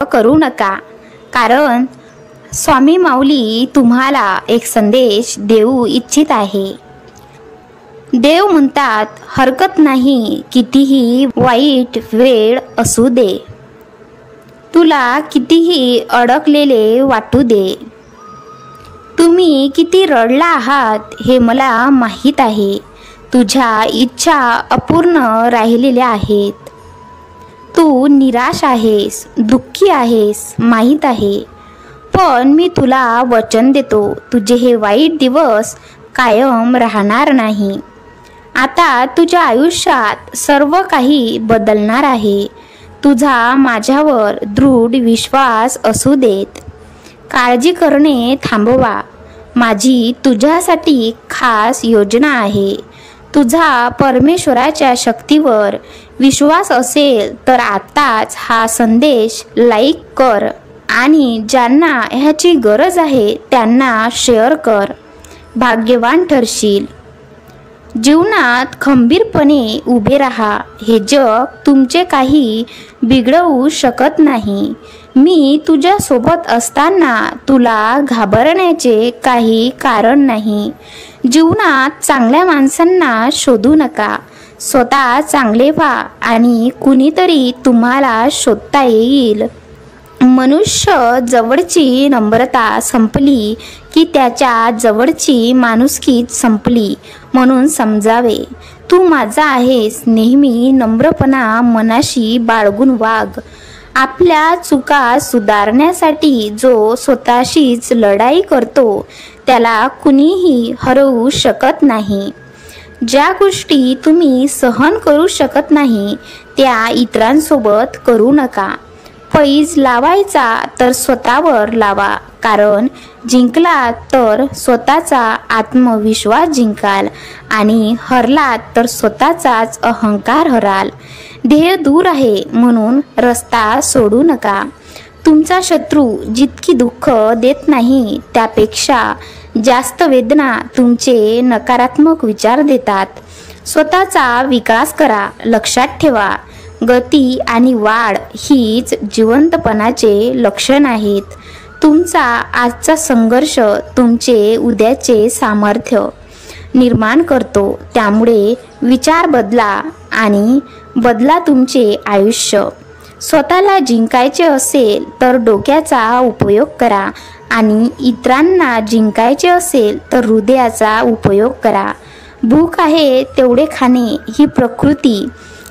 करू नका, कारण स्वामी माऊली तुम्हाला एक संदेश देऊ इच्छित आहे। देव म्हणतात, हरकत नाही, कितीही वाईट वेळ असू दे, तुला कितीही अडकलेले वाटू दे, तुम्ही किती रडला आहात हे मला माहीत आहे, तुझ्या इच्छा अपूर्ण राहिलेल्या आहेत, तू निराश आहेस, दुःखी आहेस माहीत आहे, पण मी तुला वचन देतो, तुझे हे वाईट दिवस कायम राहणार नाही। आता तुझ्या आयुष्यात सर्व काही बदलणार आहे, तुझा माझ्यावर दृढ विश्वास असू देत, काळजी करणे थांबवा, माझी तुझ्यासाठी खास योजना आहे। तुझा परमेश्वराच्या शक्तीवर विश्वास असेल तर आताच हा संदेश लाईक कर आणि ज्यांना ह्याची गरज आहे त्यांना शेअर कर, भाग्यवान ठरशील। जीवनात खंबीरपणे उभे राहा, हे जग तुमचे काही बिघडवू शकत नाही, मी तुझ्या सोबत असताना तुला घाबरण्याचे काही कारण नाही। जीवनात चांगल्या माणसांना शोधू नका, स्वतः चांगले व्हा आणि कुणीतरी तुम्हाला शोधता येईल। मनुष्य जवळची नम्रता संपली की त्याच्या जवळची माणुसकीच संपली म्हणून समजावे। तू माझा आहेस, नेहमी नम्रपणा मनाशी बाळगून वाग। आपल्या चुका सुधारण्यासाठी जो स्वतःशीच लढाई करतो त्याला कुणीही हरवू शकत नाही। ज्या गोष्टी तुम्ही सहन करू शकत नाही त्या इतरांसोबत करू नका। पैज लावायचा तर स्वतःवर लावा, कारण जिंकलात तर स्वतःचा आत्मविश्वास जिंकाल आणि हरलात तर स्वतःचाच अहंकार हराल। ध्येय दूर आहे म्हणून रस्ता सोडू नका। तुमचा शत्रू जितकी दुःख देत नाही त्यापेक्षा जास्त वेदना तुमचे नकारात्मक विचार देतात। स्वतःचा विकास करा, लक्षात ठेवा, गती आणि वाढ हीच जिवंतपणाचे लक्षण आहेत। तुमचा आजचा संघर्ष तुमचे उद्याचे सामर्थ्य निर्माण करतो, त्यामुळे विचार बदला आणि बदला तुमचे आयुष्य। स्वतःला जिंकायचे असेल तर डोक्याचा उपयोग करा आणि इतरांना जिंकायचे असेल तर हृदयाचा उपयोग करा। भूक आहे तेवढे खाणे ही प्रकृती,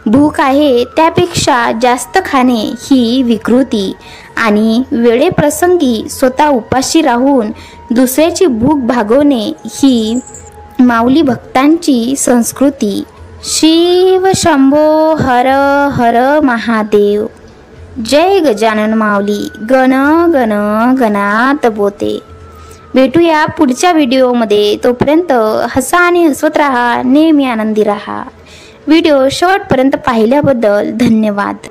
भूक आहे त्यापेक्षा जास्त खाणे ही विकृती आणि वेळेप्रसंगी स्वतः उपाशी राहून दुसऱ्याची भूक भागवणे ही माऊली भक्तांची संस्कृती। शिव शंभो हर हर महादेव। जय गजानन माऊली। गण गण गणात बोते। भेटूया पुढच्या व्हिडिओमध्ये, तोपर्यंत हसा आणि हसवत राहा, नेहमी आनंदी राहा। व्हिडिओ शेवटपर्यंत पाहिल्याबद्दल धन्यवाद।